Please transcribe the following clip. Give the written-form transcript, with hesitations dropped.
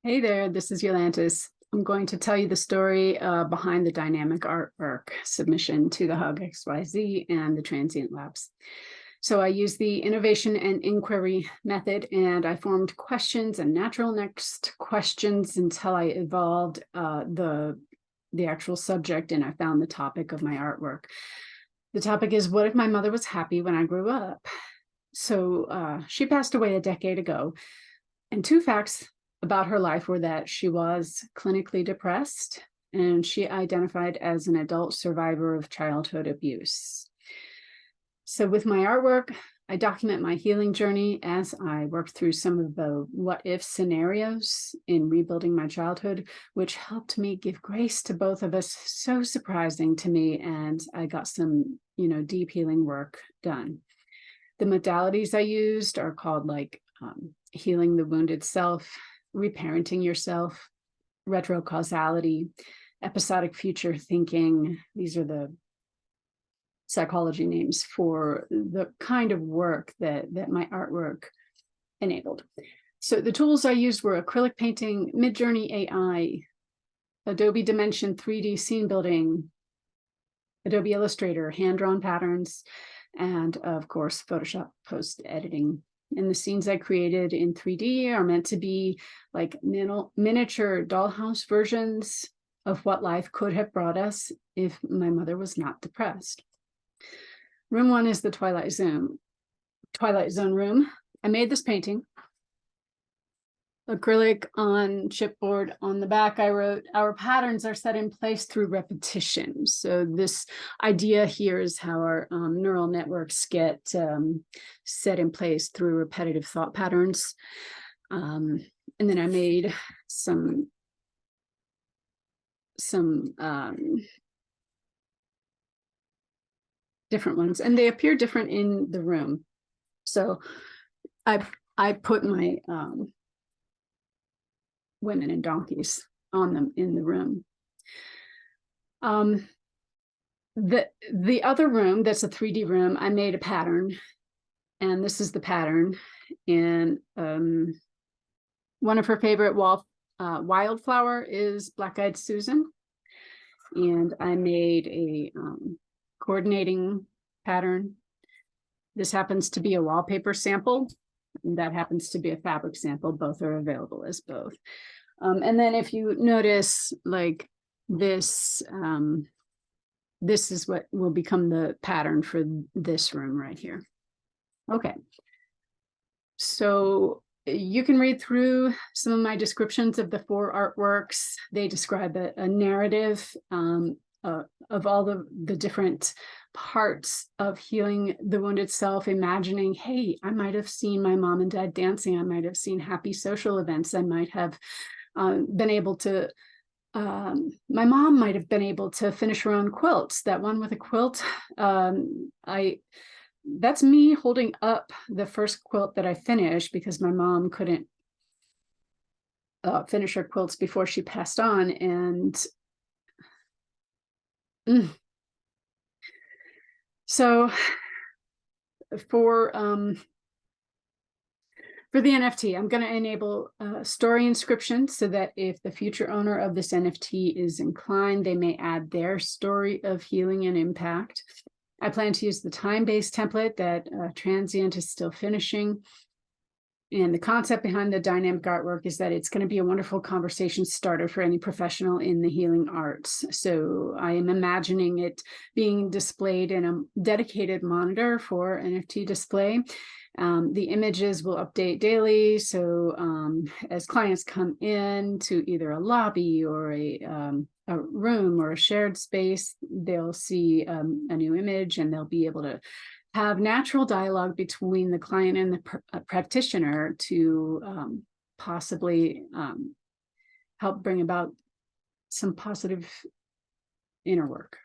Hey there, this is Yolantis. I'm going to tell you the story behind the dynamic artwork submission to the Hug XYZ and the Transient Labs. So I used the innovation and inquiry method, and I formed questions and natural next questions until I evolved the actual subject, and I found the topic of my artwork. The topic is, what if my mother was happy when I grew up? So she passed away a decade ago, and two facts about her life were that she was clinically depressed and she identified as an adult survivor of childhood abuse. So with my artwork, I document my healing journey as I work through some of the what if scenarios in rebuilding my childhood, which helped me give grace to both of us. So surprising to me. And I got some, deep healing work done. The modalities I used are called healing the wounded self, reparenting yourself, retrocausality, episodic future thinking. These are the psychology names for the kind of work that my artwork enabled. So the tools I used were acrylic painting, Midjourney AI, Adobe Dimension 3D scene building, Adobe Illustrator, hand-drawn patterns, and of course, Photoshop post-editing. And the scenes I created in 3D are meant to be like miniature dollhouse versions of what life could have brought us if my mother was not depressed. Room 1 is the Twilight Zone room. I made this painting. Acrylic on chipboard. On the back, I wrote, our patterns are set in place through repetition. So this idea here is how our neural networks get set in place through repetitive thought patterns. And then I made some different ones, and they appear different in the room. So I put my women and donkeys on them in the room. The other room, that's a 3D room, I made a pattern, and this is the pattern. And one of her favorite wildflower is Black-Eyed Susan. And I made a coordinating pattern. This happens to be a wallpaper sample. That happens to be a fabric sample. Both are available as both. And then if you notice, like this, this is what will become the pattern for this room right here. Okay. So you can read through some of my descriptions of the 4 artworks. They describe a narrative of all the different parts of healing the wounded self, imagining, hey, I might have seen my mom and dad dancing. I might have seen happy social events. I might have been able to, my mom might have been able to finish her own quilts. That one with a quilt, that's me holding up the first quilt that I finished because my mom couldn't finish her quilts before she passed on. And so for the NFT, I'm going to enable story inscription so that if the future owner of this NFT is inclined, they may add their story of healing and impact. I plan to use the time-based template that Transient is still finishing. And the concept behind the dynamic artwork is that it's going to be a wonderful conversation starter for any professional in the healing arts. So I am imagining it being displayed in a dedicated monitor for NFT display. The images will update daily. So as clients come in to either a lobby or a room or a shared space, they'll see a new image, and they'll be able to have natural dialogue between the client and the practitioner to possibly help bring about some positive inner work.